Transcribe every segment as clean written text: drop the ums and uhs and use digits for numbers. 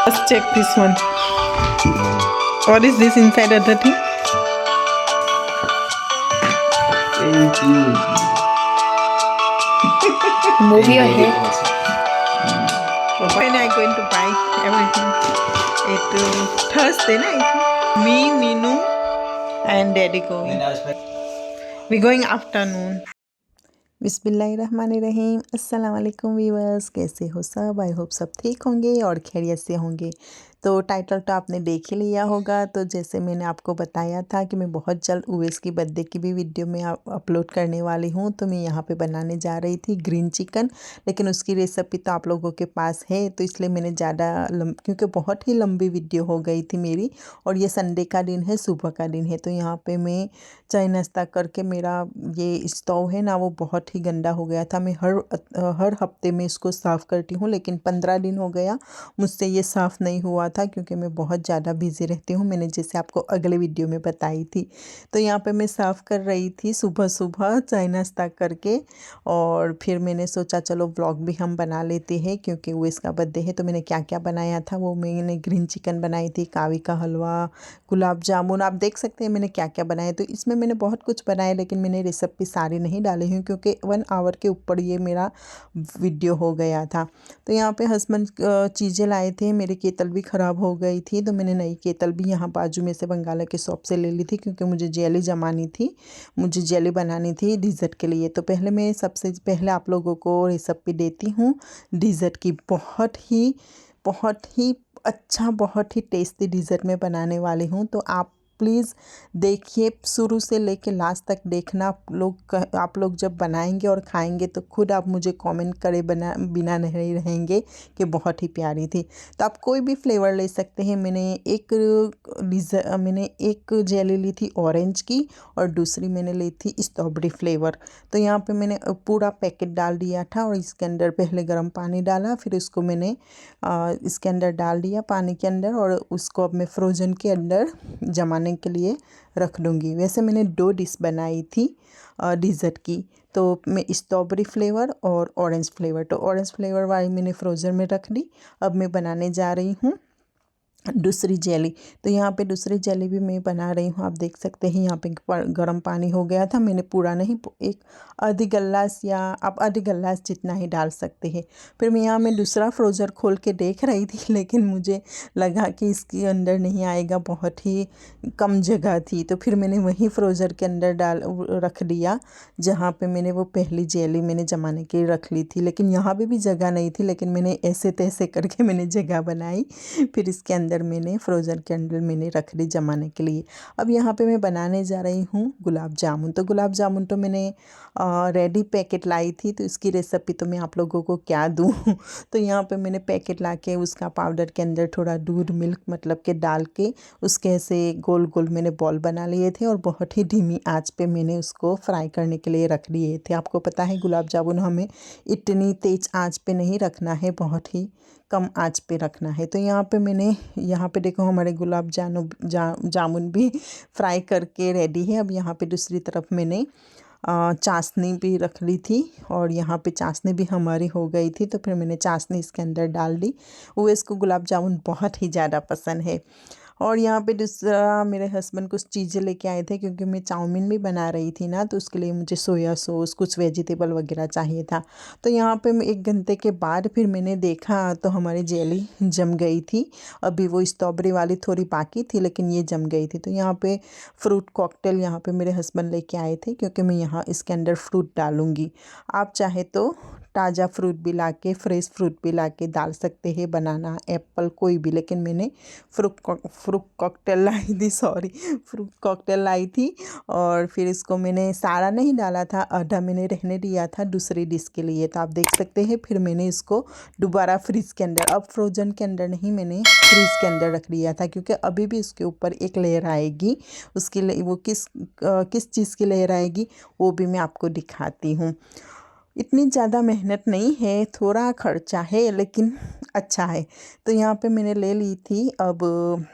Let's check this one. What is this inside other thing? Thank you. Movie Very है। awesome. When I going to buy everything? It Thursday night. Me, Minu, and Daddy going. Then I was We going afternoon. बिस्मिल्लाहिर्रहमानिर्रहीम अस्सलाम वालेकुम viewers, कैसे हो सब? I hope सब ठीक होंगे और खैरियत से होंगे। तो टाइटल तो आपने देख ही लिया होगा। तो जैसे मैंने आपको बताया था कि मैं बहुत जल्द उवेस की बर्थडे की भी वीडियो में अपलोड करने वाली हूँ। तो मैं यहाँ पे बनाने जा रही थी ग्रीन चिकन, लेकिन उसकी रेसिपी तो आप लोगों के पास है, तो इसलिए मैंने ज़्यादा क्योंकि बहुत ही लंबी वीडियो हो गई थी मेरी, और ये संडे का दिन है, सुबह का दिन है। तो यहाँ पर मैं चाय नाश्ता करके मेरा ये स्टोव है ना, वो बहुत ही गंदा हो गया था। मैं हर हफ्ते में इसको साफ़ करती हूँ, लेकिन 15 दिन हो गया मुझसे ये साफ़ नहीं हुआ था, क्योंकि मैं बहुत ज़्यादा बिज़ी रहती हूँ, मैंने जैसे आपको अगले वीडियो में बताई थी। तो यहाँ पे मैं साफ़ कर रही थी सुबह सुबह चाय नाश्ता करके, और फिर मैंने सोचा चलो व्लॉग भी हम बना लेते हैं, क्योंकि वो इसका बर्थडे है। तो मैंने क्या क्या बनाया था, वो मैंने ग्रीन चिकन बनाई थी, कावी का हलवा, गुलाब जामुन, आप देख सकते हैं मैंने क्या क्या बनाया। तो इसमें मैंने बहुत कुछ बनाया, लेकिन मैंने रेसिपी सारी नहीं डाली हूँ, क्योंकि 1 आवर के ऊपर ये मेरा वीडियो हो गया था। तो यहाँ पे हस्बैंड चीज़ें लाए थे, मेरी केतल भी ख़राब हो गई थी, तो मैंने नई केतल भी यहाँ बाजू में से बंगाला के शॉप से ले ली थी, क्योंकि मुझे जेली जमानी थी, मुझे जेली बनानी थी डिज़र्ट के लिए। तो पहले मैं सबसे पहले आप लोगों को रेसिपी देती हूँ डिज़र्ट की। बहुत ही अच्छा, बहुत ही टेस्टी डिज़र्ट में बनाने वाली हूँ। तो आप प्लीज़ देखिए, शुरू से लेके लास्ट तक देखना। आप लोग जब बनाएंगे और खाएंगे तो खुद आप मुझे कमेंट करे बिना नहीं रहेंगे कि बहुत ही प्यारी थी। तो आप कोई भी फ्लेवर ले सकते हैं। मैंने एक जेली ली थी ऑरेंज की, और दूसरी मैंने ली थी स्ट्रॉबेरी फ्लेवर। तो यहाँ पे मैंने पूरा पैकेट डाल दिया था, और इसके अंदर पहले गर्म पानी डाला, फिर इसको मैंने इसके अंदर डाल दिया पानी के अंदर, और उसको अब मैं फ्रोज़न के अंदर जमाने के लिए रख दूँगी। वैसे मैंने 2 डिश बनाई थी डिज़र्ट की, तो मैं स्ट्रॉबेरी फ्लेवर और ऑरेंज फ्लेवर, तो ऑरेंज फ्लेवर वाली मैंने फ्रोज़न में रख दी। अब मैं बनाने जा रही हूँ दूसरी जेली। तो यहाँ पे दूसरी जेली भी मैं बना रही हूँ। आप देख सकते हैं यहाँ पे गर्म पानी हो गया था, मैंने पूरा नहीं, एक आधी गिलास, या आप आधी गिलास जितना ही डाल सकते हैं। फिर मैं दूसरा फ्रोज़र खोल के देख रही थी, लेकिन मुझे लगा कि इसके अंदर नहीं आएगा, बहुत ही कम जगह थी। तो फिर मैंने वही फ्रोज़र के अंदर रख दिया, जहाँ पे मैंने वो पहली जेली मैंने जमाने के लिए रख ली थी। लेकिन यहाँ पे भी जगह नहीं थी, लेकिन मैंने ऐसे तैसे करके मैंने जगह बनाई। फिर इसके अंदर मैंने फ्रोज़न के अंदर मैंने रख दी जमाने के लिए। अब यहाँ पे मैं बनाने जा रही हूँ गुलाब जामुन। तो गुलाब जामुन तो मैंने रेडी पैकेट लाई थी, तो इसकी रेसिपी तो मैं आप लोगों को क्या दूँ। तो यहाँ पे मैंने पैकेट ला के उसका पाउडर के अंदर थोड़ा दूध मिल्क मतलब के डाल के उसके ऐसे गोल गोल मैंने बॉल बना लिए थे, और बहुत ही धीमी आंच पे मैंने उसको फ्राई करने के लिए रख दिए थे। आपको पता है गुलाब जामुन हमें इतनी तेज़ आंच पे नहीं रखना है, बहुत ही कम आंच पे रखना है। तो यहाँ पे देखो हमारे गुलाब जामुन भी फ्राई करके रेडी है। अब यहाँ पे दूसरी तरफ मैंने चाशनी भी रख ली थी, और यहाँ पे चाशनी भी हमारी हो गई थी, तो फिर मैंने चाशनी इसके अंदर डाल दी। वो इसको गुलाब जामुन बहुत ही ज़्यादा पसंद है। और यहाँ पे दूसरा मेरे हस्बैंड कुछ चीज़ें लेके आए थे, क्योंकि मैं चाउमीन भी बना रही थी ना, तो उसके लिए मुझे सोया सॉस, कुछ वेजिटेबल वगैरह चाहिए था। तो यहाँ पे 1 घंटे के बाद फिर मैंने देखा तो हमारी जेली जम गई थी। अभी वो स्ट्रॉबेरी वाली थोड़ी बाकी थी, लेकिन ये जम गई थी। तो यहाँ पे फ्रूट कॉकटेल यहाँ पे मेरे हस्बैंड लेके आए थे, क्योंकि मैं यहाँ इसके अंदर फ्रूट डालूँगी। आप चाहे तो ताज़ा फ्रूट भी लाके, फ्रेश फ्रूट भी लाके डाल सकते हैं, बनाना, एप्पल, कोई भी। लेकिन मैंने फ्रूट कॉकटेल लाई थी, और फिर इसको मैंने सारा नहीं डाला था, आधा मैंने रहने दिया था दूसरी डिश के लिए। तो आप देख सकते हैं फिर मैंने इसको दोबारा फ्रिज के अंदर, अब फ्रोजन के अंदर नहीं, मैंने फ्रिज के अंदर रख दिया था, क्योंकि अभी भी उसके ऊपर एक लेयर आएगी। उसके लिए वो किस चीज़ की लेयर आएगी वो भी मैं आपको दिखाती हूँ। इतनी ज़्यादा मेहनत नहीं है, थोड़ा खर्चा है, लेकिन अच्छा है। तो यहाँ पे मैंने ले ली थी अब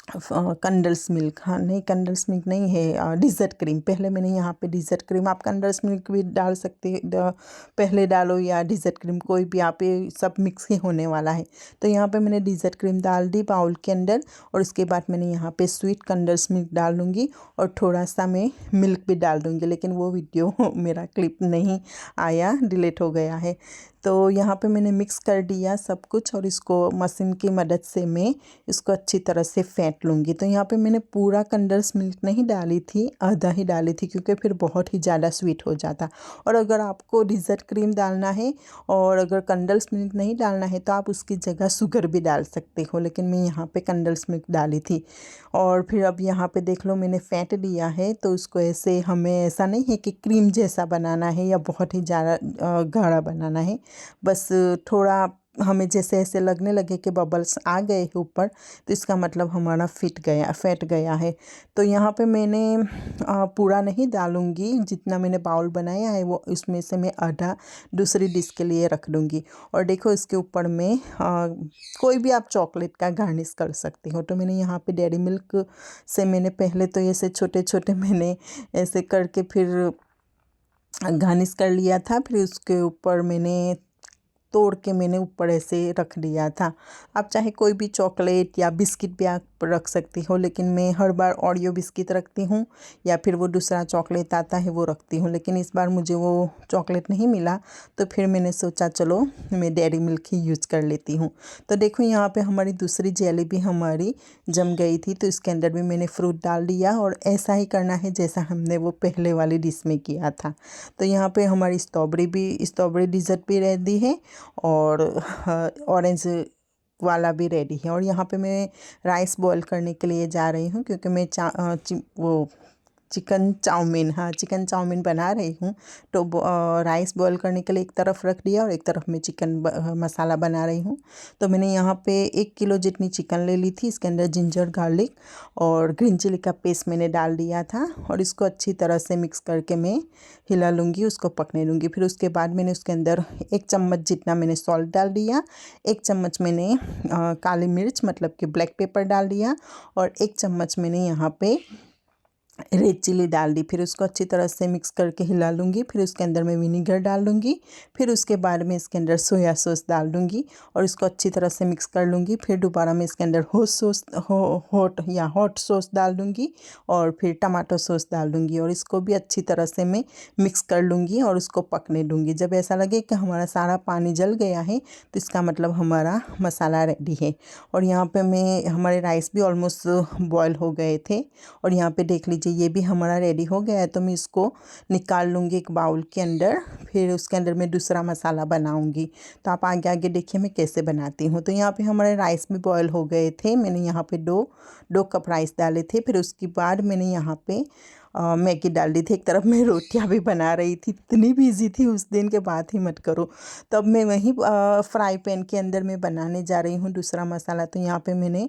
कंडेंस मिल्क, हाँ नहीं कंडेंस मिल्क नहीं है, डिज़र्ट क्रीम। पहले मैंने यहाँ पे डिज़र्ट क्रीम, आप कंडेंस मिल्क भी डाल सकते पहले डालो या डिज़र्ट क्रीम, कोई भी यहाँ पे सब मिक्स ही होने वाला है। तो यहाँ पे मैंने डिज़र्ट क्रीम डाल दी बाउल के अंदर और उसके बाद मैंने यहाँ पे स्वीट कंडेंस मिल्क डाल दूँगी और थोड़ा सा मैं मिल्क भी डाल दूँगी, लेकिन वो वीडियो मेरा क्लिप नहीं आया, डिलीट हो गया है। तो यहाँ पे मैंने मिक्स कर दिया सब कुछ और इसको मशीन की मदद से मैं इसको अच्छी तरह से फेंट लूँगी। तो यहाँ पे मैंने पूरा कंडेंस मिल्क नहीं डाली थी, आधा ही डाली थी, क्योंकि फिर बहुत ही ज़्यादा स्वीट हो जाता। और अगर आपको डिज़र्ट क्रीम डालना है और अगर कंडेंस मिल्क नहीं डालना है तो आप उसकी जगह शुगर भी डाल सकते हो, लेकिन मैं यहाँ पे कंडेंस मिल्क डाली थी। और फिर अब यहाँ पे देख लो मैंने फेंट लिया है। तो उसको ऐसे, हमें ऐसा नहीं है कि क्रीम जैसा बनाना है या बहुत ही ज़्यादा गाढ़ा बनाना है, बस थोड़ा हमें जैसे ऐसे लगने लगे कि बबल्स आ गए हैं ऊपर, तो इसका मतलब हमारा फैट गया है। तो यहाँ पे मैंने पूरा नहीं डालूँगी, जितना मैंने बाउल बनाया है वो उसमें से मैं आधा दूसरी डिश के लिए रख दूँगी। और देखो इसके ऊपर में कोई भी आप चॉकलेट का गार्निश कर सकते हो। तो मैंने यहाँ पे डेयरी मिल्क से मैंने पहले तो ऐसे छोटे छोटे मैंने ऐसे करके फिर गार्निश कर लिया था, फिर उसके ऊपर मैंने तोड़ के मैंने ऊपर ऐसे रख दिया था। आप चाहे कोई भी चॉकलेट या बिस्किट भी आप रख सकती हो, लेकिन मैं हर बार ओरियो बिस्किट रखती हूँ या फिर वो दूसरा चॉकलेट आता है वो रखती हूँ, लेकिन इस बार मुझे वो चॉकलेट नहीं मिला तो फिर मैंने सोचा चलो मैं डेयरी मिल्क ही यूज़ कर लेती हूँ। तो देखो यहाँ पे हमारी दूसरी जेली भी हमारी जम गई थी, तो इसके अंदर भी मैंने फ्रूट डाल दिया और ऐसा ही करना है जैसा हमने वो पहले वाली डिश में किया था। तो यहाँ पे हमारी स्ट्रॉबेरी डिज़र्ट भी रेडी है और ऑरेंज वाला भी रेडी है। और यहाँ पे मैं राइस बॉईल करने के लिए जा रही हूँ, क्योंकि मैं चिकन चाउमीन बना रही हूँ। तो राइस बॉईल करने के लिए एक तरफ रख दिया और एक तरफ मैं चिकन मसाला बना रही हूँ। तो मैंने यहाँ पे 1 किलो जितनी चिकन ले ली थी, इसके अंदर जिंजर गार्लिक और ग्रीन चिली का पेस्ट मैंने डाल दिया था और इसको अच्छी तरह से मिक्स करके मैं हिला लूँगी, उसको पकने दूँगी। फिर उसके बाद मैंने उसके अंदर 1 चम्मच जितना मैंने सॉल्ट डाल दिया, 1 चम्मच मैंने काली मिर्च मतलब कि ब्लैक पेपर डाल दिया और 1 चम्मच मैंने यहाँ पे रेड चिली डाल दी। फिर उसको अच्छी तरह से मिक्स करके हिला लूँगी। फिर उसके अंदर मैं विनीगर डाल दूँगी। फिर उसके बाद में इसके अंदर सोया सॉस डाल दूँगी और इसको अच्छी तरह से मिक्स कर लूँगी। फिर दोबारा मैं इसके अंदर हॉट सॉस डाल दूँगी और फिर टमाटो सॉस डाल दूँगी और इसको भी अच्छी तरह से मैं मिक्स कर लूँगी और उसको पकने दूँगी। जब ऐसा लगे कि हमारा सारा पानी जल गया है तो इसका मतलब हमारा मसाला रेडी है। और यहाँ पे हमारे राइस भी ऑलमोस्ट बॉयल हो गए थे और यहाँ पे देख लीजिए ये भी हमारा रेडी हो गया है। तो मैं इसको निकाल लूँगी एक बाउल के अंदर, फिर उसके अंदर मैं दूसरा मसाला बनाऊँगी। तो आप आगे आगे देखिए मैं कैसे बनाती हूँ। तो यहाँ पे हमारे राइस भी बॉयल हो गए थे। मैंने यहाँ पे दो कप राइस डाले थे। फिर उसके बाद मैंने यहाँ पे मैगी डाल दी थी। एक तरफ मैं रोटियां भी बना रही थी, इतनी बिजी थी उस दिन के, बात ही मत करो। तब मैं वहीं फ्राई पैन के अंदर मैं बनाने जा रही हूँ दूसरा मसाला। तो यहाँ पे मैंने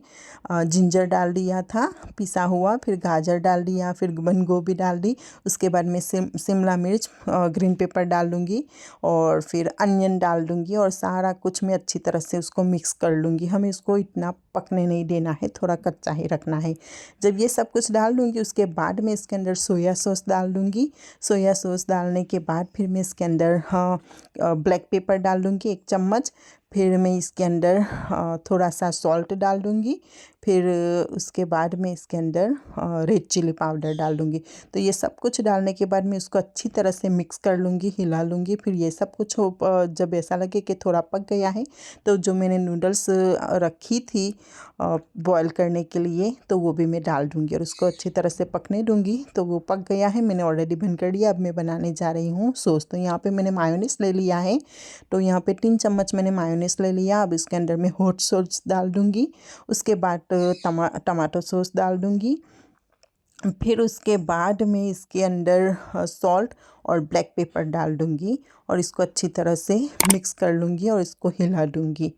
जिंजर डाल दिया था पिसा हुआ, फिर गाजर डाल दिया, फिर बंद गोभी डाल दी। उसके बाद मैं शिमला मिर्च ग्रीन पेपर डाल दूँगी और फिर अनियन डाल दूँगी और सारा कुछ मैं अच्छी तरह से उसको मिक्स कर लूँगी। हमें इसको इतना पकने नहीं देना है, थोड़ा कच्चा ही रखना है। जब ये सब कुछ डाल दूँगी उसके बाद मैं इसके अंदर सोया सॉस डाल दूँगी। सोया सॉस डालने के बाद फिर मैं इसके अंदर ब्लैक पेपर डाल दूँगी 1 चम्मच। फिर मैं इसके अंदर थोड़ा सा सॉल्ट डाल दूँगी। फिर उसके बाद मैं इसके अंदर रेड चिली पाउडर डाल दूँगी। तो ये सब कुछ डालने के बाद मैं इसको अच्छी तरह से मिक्स कर लूँगी, हिला लूँगी। फिर ये सब कुछ जब ऐसा लगे कि थोड़ा पक गया है तो जो मैंने नूडल्स रखी थी बॉईल करने के लिए तो वो भी मैं डाल दूँगी और उसको अच्छी तरह से पकने दूँगी। तो वो पक गया है, मैंने ऑलरेडी बंद कर दिया। अब मैं बनाने जा रही हूँ सॉस। तो यहाँ पे मैंने मायोनीज ले लिया है। तो यहाँ पे 3 चम्मच मैंने मायोनीज ले लिया। अब इसके अंदर मैं हॉट सॉस डाल दूँगी। उसके बाद टमाटो सॉस डाल दूँगी। फिर उसके बाद मैं इसके अंदर सॉल्ट और ब्लैक पेपर डाल दूँगी और इसको अच्छी तरह से मिक्स कर लूँगी और इसको हिला दूँगी।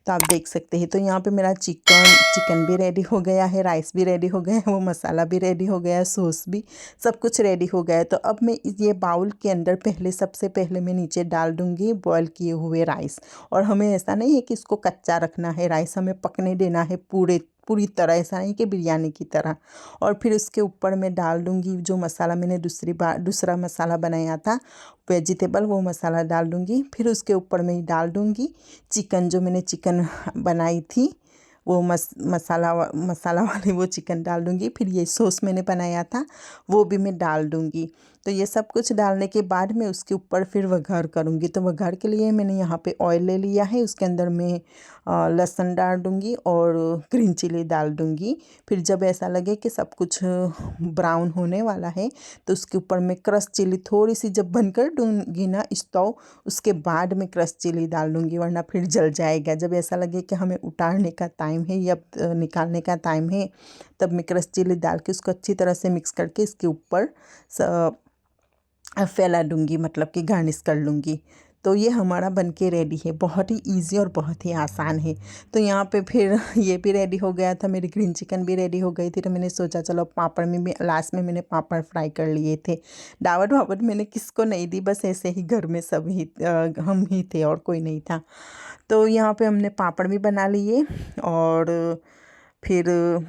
तो आप देख सकते हैं। तो यहाँ पे मेरा चिकन भी रेडी हो गया है, राइस भी रेडी हो गया है, वो मसाला भी रेडी हो गया है, सॉस भी, सब कुछ रेडी हो गया है। तो अब मैं ये बाउल के अंदर सबसे पहले मैं नीचे डाल दूँगी बॉयल किए हुए राइस। और हमें ऐसा नहीं है कि इसको कच्चा रखना है, राइस हमें पकने देना है पूरे पूरी तरह, ऐसा नहीं कि बिरयानी की तरह। और फिर उसके ऊपर मैं डाल दूँगी जो मसाला मैंने दूसरा मसाला बनाया था वेजिटेबल, वो मसाला डाल दूँगी। फिर उसके ऊपर मैं डाल दूँगी चिकन, जो मैंने चिकन बनाई थी वो मसाला वाली वो चिकन डाल दूँगी। फिर ये सॉस मैंने बनाया था वो भी मैं डाल दूँगी। तो ये सब कुछ डालने के बाद मैं उसके ऊपर फिर वघार करूँगी। तो वघार के लिए मैंने यहाँ पे ऑयल ले लिया है, उसके अंदर मैं लहसुन डाल दूँगी और ग्रीन चिली डाल दूँगी। फिर जब ऐसा लगे कि सब कुछ ब्राउन होने वाला है तो उसके ऊपर मैं क्रश चिली थोड़ी सी जब बनकर दूँगी ना स्टोव, उसके बाद मैं क्रश चिली डाल दूँगी, वरना फिर जल जाएगा। जब ऐसा लगे कि हमें उतारने का टाइम है या निकालने का टाइम है, तब मैं क्रश चिली डाल के उसको अच्छी तरह से मिक्स करके इसके ऊपर फैला दूँगी, मतलब कि गार्निश कर लूँगी। तो ये हमारा बनके रेडी है, बहुत ही इजी और बहुत ही आसान है। तो यहाँ पे फिर ये भी रेडी हो गया था, मेरी ग्रीन चिकन भी रेडी हो गई थी। तो मैंने सोचा चलो पापड़ में भी, लास्ट में मैंने पापड़ फ्राई कर लिए थे। दावत वावत मैंने किसको नहीं दी, बस ऐसे ही घर में सब ही हम ही थे और कोई नहीं था। तो यहाँ पे हमने पापड़ भी बना लिए और फिर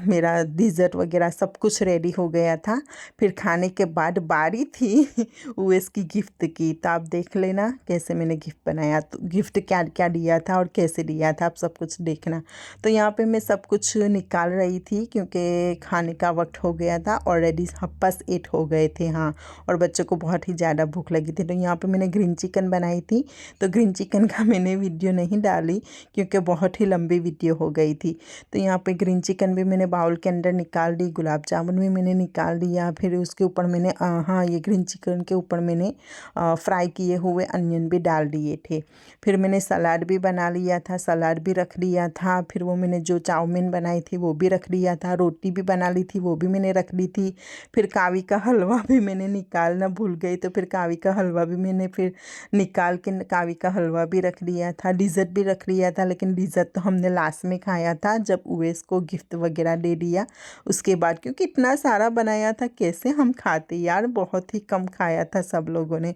मेरा डिज़र्ट वगैरह सब कुछ रेडी हो गया था। फिर खाने के बाद बारी थी उवेस की गिफ्ट की। तो आप देख लेना कैसे मैंने गिफ्ट बनाया, तो गिफ्ट क्या क्या दिया था और कैसे दिया था, आप सब कुछ देखना। तो यहाँ पे मैं सब कुछ निकाल रही थी क्योंकि खाने का वक्त हो गया था, ऑलरेडी 8:30 हो गए थे। हाँ, और बच्चों को बहुत ही ज़्यादा भूख लगी थी। तो यहाँ पे मैंने ग्रीन चिकन बनाई थी। तो ग्रीन चिकन का मैंने वीडियो नहीं डाली क्योंकि बहुत ही लंबी वीडियो हो गई थी। तो यहाँ पे ग्रीन चिकन भी मैंने बाउल के अंदर निकाल दी, गुलाब जामुन भी मैंने निकाल दिया। फिर उसके ऊपर मैंने हाँ, ये ग्रीन चिकन के ऊपर मैंने फ्राई किए हुए अनियन भी डाल दिए थे। फिर मैंने सलाद भी बना लिया था, सलाद भी रख लिया था। फिर वो मैंने जो चाउमीन बनाई थी वो भी रख लिया था, रोटी भी बना ली थी वो भी मैंने रख ली थी। फिर कावी का हलवा भी मैंने निकालना भूल गई, तो फिर कावी का हलवा भी मैंने फिर निकाल के कावी का हलवा भी रख लिया था। डिज़र्ट भी रख लिया था, लेकिन डिज़र्ट तो हमने लास्ट में खाया था जब उवेस को गिफ्ट वगैरह दे दिया उसके बाद, क्योंकि इतना सारा बनाया था कैसे हम खाते यार, बहुत ही कम खाया था सब लोगों ने।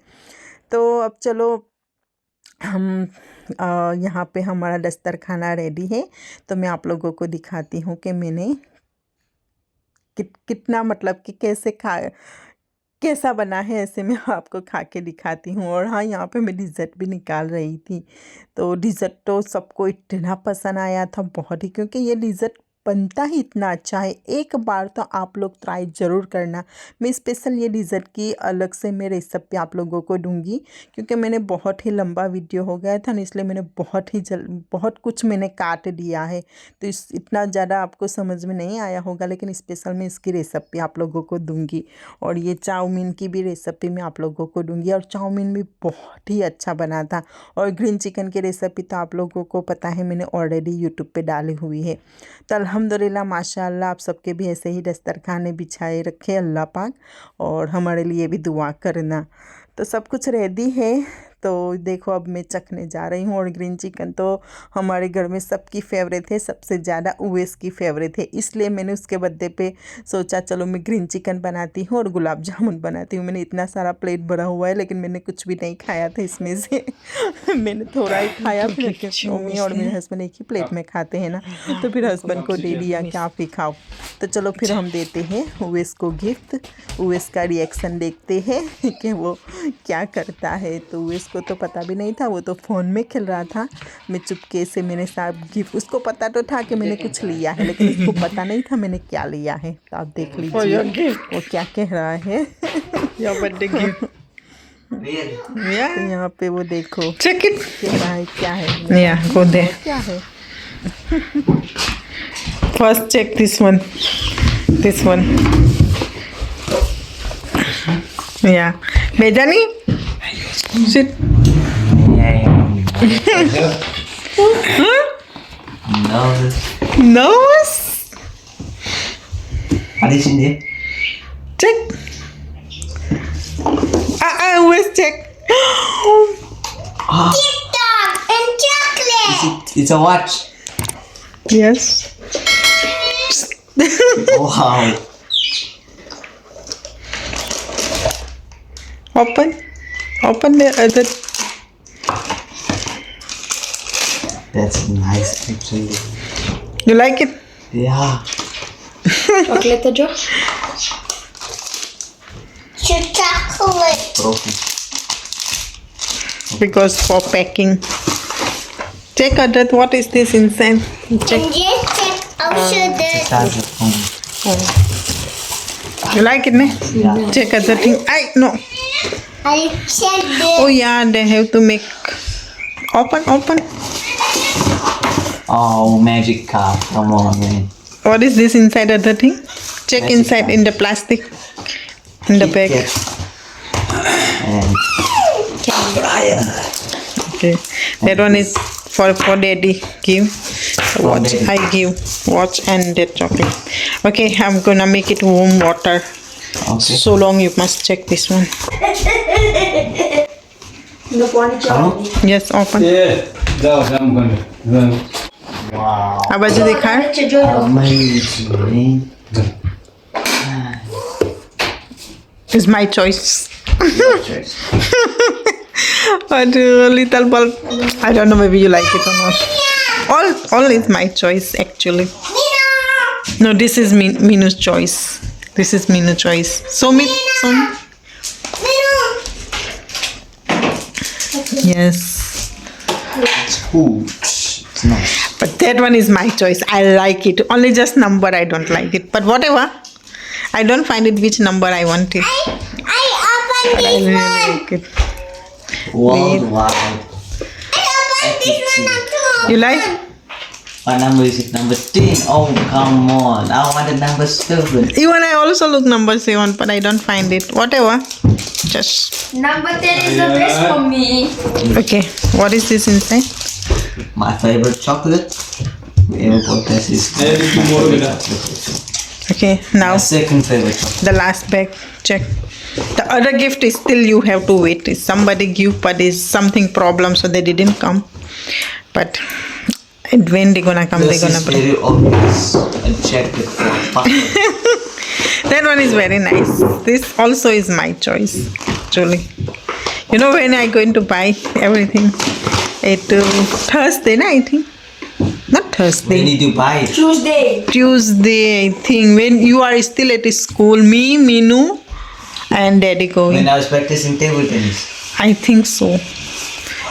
तो अब चलो हम यहाँ पे हमारा दस्तरखाना रेडी है। तो मैं आप लोगों को दिखाती हूँ कि मैंने कितना, मतलब कि कैसा बना है, ऐसे मैं आपको खा के दिखाती हूँ। और हाँ, यहाँ पे मैं डिज़र्ट भी निकाल रही थी। तो डिज़र्ट तो सबको इतना पसंद आया था, बहुत ही, क्योंकि ये डिज़र्ट बनता ही इतना अच्छा है। एक बार तो आप लोग ट्राई ज़रूर करना। मैं स्पेशल ये डिज़र्ट की अलग से मैं रेसिपी आप लोगों को दूंगी, क्योंकि मैंने बहुत ही लंबा वीडियो हो गया था ना, इसलिए मैंने बहुत कुछ मैंने काट दिया है। तो इतना ज़्यादा आपको समझ में नहीं आया होगा, लेकिन स्पेशल मैं इसकी रेसिपी आप लोगों को दूंगी। और ये चाउमीन की भी रेसिपी मैं आप लोगों को दूंगी, और चाउमीन भी बहुत ही अच्छा बना था। और ग्रीन चिकन की रेसिपी तो आप लोगों को पता है, मैंने ऑलरेडी यूट्यूब पे डाली हुई है। तो अल्हम्दुलिल्लाह माशाअल्लाह, आप सबके भी ऐसे ही दस्तरखाने बिछाए रखे अल्लाह पाक, और हमारे लिए भी दुआ करना। तो सब कुछ रेडी है। तो देखो अब मैं चखने जा रही हूँ। और ग्रीन चिकन तो हमारे घर में सबकी फेवरेट है, सबसे ज़्यादा उवेस की फेवरेट है, इसलिए मैंने उसके बर्थडे पे सोचा चलो मैं ग्रीन चिकन बनाती हूँ और गुलाब जामुन बनाती हूँ। मैंने इतना सारा प्लेट भरा हुआ है, लेकिन मैंने कुछ भी नहीं खाया था इसमें से मैंने थोड़ा ही खाया। फिर मम्मी और मेरे हस्बैंड एक ही प्लेट में खाते हैं ना, तो फिर हस्बैंड को दे दिया कि आप ही खाओ। तो चलो फिर हम देते हैं उवेस को गिफ्ट। उवेस का रिएक्शन देखते हैं कि वो क्या करता है। तो उवेस को तो पता भी नहीं था, वो तो फ़ोन में खेल रहा था। मैं चुपके से मैंने सब गिफ्ट, उसको पता तो था कि मैंने कुछ लिया है, लेकिन उसको पता नहीं था मैंने क्या लिया है। तो आप देख लीजिए वो क्या कह रहा है। तो यहाँ पे वो देखो कह रहा है क्या है, go there. क्या है। First check this one. Yeah. Medani? Sit. Nose? Ada sini. Check. Where's check? TikTok and chocolate. It's a watch. Yes. Wow. Open the other. That's nice actually. You like it? Yeah. Chocolate है जो chocolate. Broken. Because for packing. Check Adrat, what is this inside? Check. And just check also this. Charger phone. You like it, ne? Yeah. Check other thing. No. I check Oh this. yeah, they have to make. Open. Oh, magic car. Come on, man. What is this inside other thing? Check Magic inside car. in the plastic. In the bag. Kit Kat. And Okay. That one is for daddy. Give. Watch. daddy. I give. Watch and that chocolate. Okay, I'm gonna make it warm water. okay. So long you must check this one. Hello? Yes, open. जाओ काम गर्ने Wow. आ बाजू देखा है? Amazing. It's my choice. Your choice. But little bulb, I don't know, maybe you like it or not. All is my choice actually. No, this is Minu's choice. This is Minu's choice. So yes. It's cool. It's nice. But that one is my choice. I like it. Only just number I don't like it. But whatever. I don't find it which number I want it. I I open this really one. like it. Worldwide. I open this one too. You like? What number is it? Number 10. Oh, come on. I wanted number 7. Even I also look number 7, but I don't find it. Whatever. Just number 10 is the best for me. okay. What is this inside? My favorite chocolate. We ever bought this is Okay, now my second favorite chocolate. the last bag. Check. The other gift is still you have to wait. It's somebody give, but it's something problem, so they didn't come. But when they gonna come, This they gonna is bring. very obvious. I checked it for fun. That one is very nice. This also is my choice, actually. You know when I going to buy everything? It Thursday night, I think. Not When Thursday. did you buy it? Tuesday. Tuesday, I think. When you are still at school, me, Minu, and Daddy going. When I was practicing table tennis. I think so.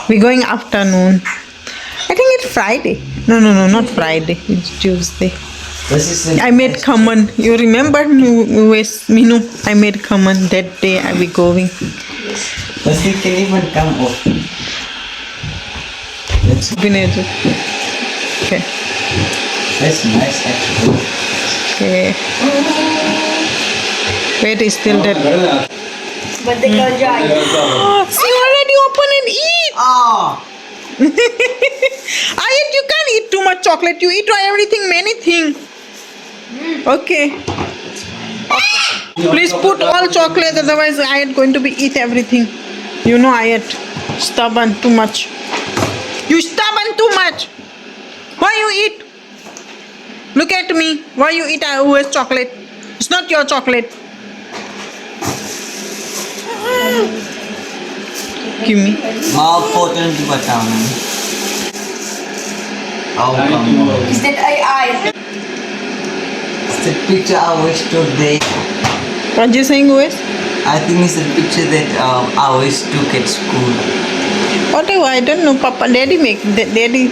We're going afternoon. I think it's Friday. No, not Friday. It's Tuesday. This is I made khaman. You remember, Minu? I made khaman that day. I be going. But you can even come off. That's Okay. nice actually. Okay. Wait, is still that. But they got dry. See, already open and eat. Ah! I eat. You can't eat too much chocolate. You eat everything, many things. Okay. Please put all chocolate, otherwise I am going to be eat everything. You know I am stubborn too much. You stubborn too much. Why you eat? Look at me. Why you eat always chocolate? It's not your chocolate. Give me. How important to बताओ ना. Oh come on. Is that I? It's the picture I always took there. What you saying, Wes? I think it's the picture that I always took at school. Whatever, I don't know. Papa, Daddy make. Daddy.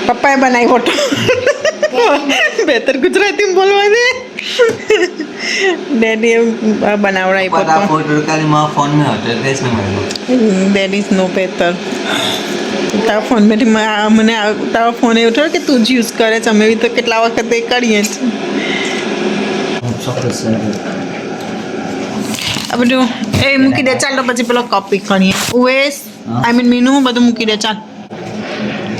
Papa बनाई photo. बेहतर गुजराती में बोलवा दे. Daddy बनाव रहा है But पापा. I photo कल माँ phone में होता है कैसे मेरे Daddy is no better. Tara phone में मैंने तारा फोन है उठा के तू यूज करे चमे भी तो कितना वक्त दे करिए. chocolate syrup. अब जो ए मुकी दे चल तो बच्चे पेलो कॉपी करिए. Wes, I mean Minu, बदो मुकी दे चल.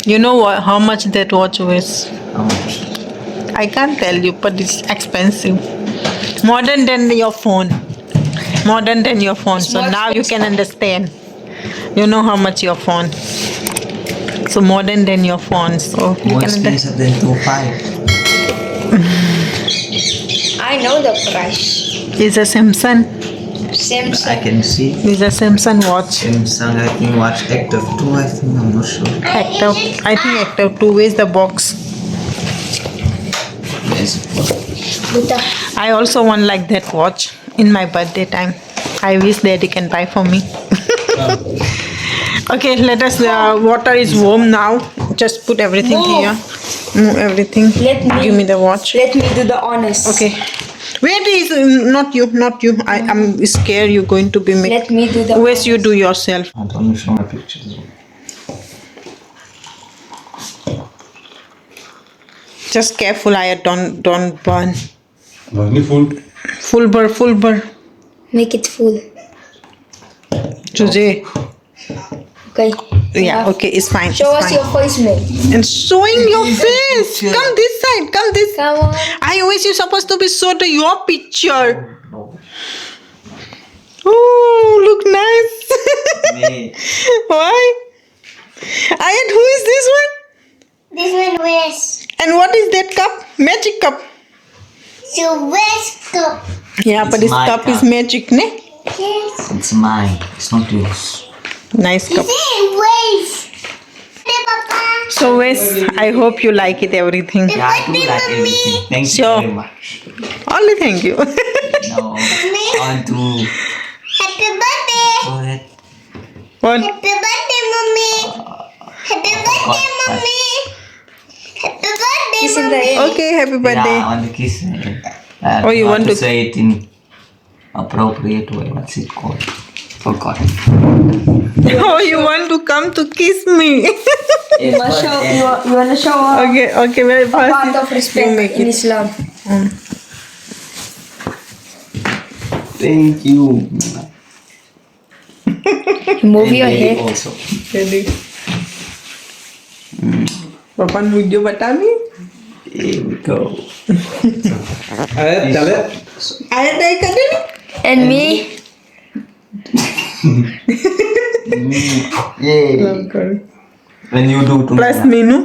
You know what, how much that watch weighs? How much? I can't tell you, but it's expensive. Modern than your phone. Modern than your phone. So now you can understand. You know how much your phone. So modern than your phone. So you More can understand. expensive than 2.5. I know the price. It's a Samsung. Samsung. I can see. It's a Samsung watch. Samsung, I think watch Active 2, I think, I'm not sure. Active. I think Active 2 is the box. is I also want like that watch in my birthday time. I wish Daddy can buy for me. Okay, let us. Water is warm now. Just put everything Move. here. Move everything. Let me- Give me the watch. Let me do the honors. Okay. Wait, is not you, not you. I'm scared you're going to be Let me do the Where's you do yourself. I don't know, show my pictures. Just careful, I don't burn. Only full. Full burn. Make it full. Jose. Okay. Yeah, okay, it's fine. Show it's us fine. your face, man. And showing your face. picture. Come this side. Come this. Come on. I wish you're supposed to be show to your picture. No. Oh, look nice. Me. Why? And who is this one? This one wears And what is that cup? Magic cup. the West cup. Yeah, It's but this my cup is cup. magic, ne? Yes. It's mine. It's not yours. Nice cup. This is waist. Hey, Papa. So, Wes, I hope you like it, everything. Yeah, I do like everything. Thank Sure. you very much. Only thank you. No, I want to. Happy birthday. Go ahead. What? Happy birthday, mommy. Happy birthday, mommy. Happy birthday, Kiss in the mommy. air. Okay, happy Yeah, birthday. I want to kiss it. Oh, you want to- say it in appropriate way. What's it called? Forgot. Oh, you want to come to kiss me? You wanna show? You wanna show Okay, very a part fast. of respect You make in it. Islam. Thank you. Move And your baby head. also. Ready? Papan video batami? Here we go. Tell it. Ayat naik kan ni? And me. Yay. When you do to Plus me. minu.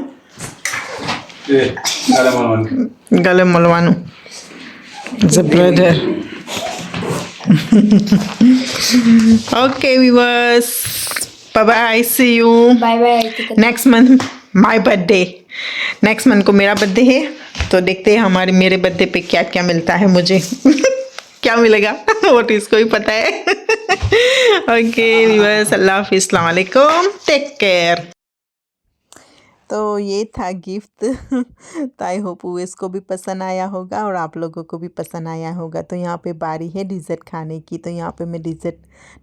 Ada one. Gale malwanu. It's a brother. Okay, viewers. Bye bye. See you. Bye bye. Next month my birthday next month को मेरा birthday है तो देखते हैं मेरे birthday पे क्या क्या मिलता है मुझे क्या मिलेगा वो तो इसको ही पता है ओके व्यूअर्स अल्लाह हाफिज़ अस्सलाम वालेकुम टेक केयर तो ये था गिफ्ट तो आई होप इसको भी पसंद आया होगा और आप लोगों को भी पसंद आया होगा। तो यहाँ पे बारी है डिज़र्ट खाने की। तो यहाँ पे मैं डिज़र्ट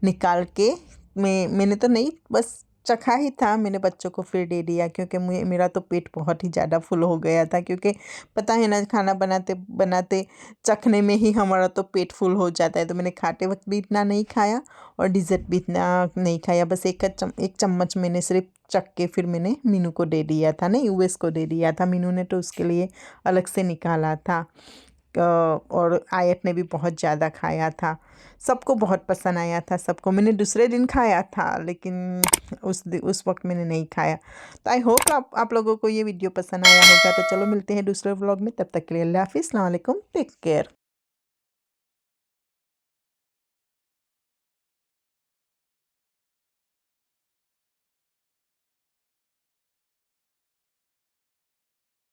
निकाल के मैंने तो नहीं बस चखा ही था, मैंने बच्चों को फिर दे दिया क्योंकि मेरा तो पेट बहुत ही ज़्यादा फुल हो गया था। क्योंकि पता है ना खाना बनाते बनाते चखने में ही हमारा तो पेट फुल हो जाता है। तो मैंने खाते वक्त भी इतना नहीं खाया और डिज़र्ट भी इतना नहीं खाया, बस एक चम्मच मैंने सिर्फ चख के फिर मैंने मीनू को दे दिया था, नहीं यूएस को दे दिया था। मीनू ने तो उसके लिए अलग से निकाला था और आयत ने भी बहुत ज़्यादा खाया था। सबको बहुत पसंद आया था सबको। मैंने दूसरे दिन खाया था लेकिन उस वक्त मैंने नहीं खाया। तो आई होप आप लोगों को ये वीडियो पसंद आया होगा। तो चलो मिलते हैं दूसरे व्लॉग में, तब तक के लिए अल्लाह हाफिज़, अस्सलाम वालेकुम, टेक केयर।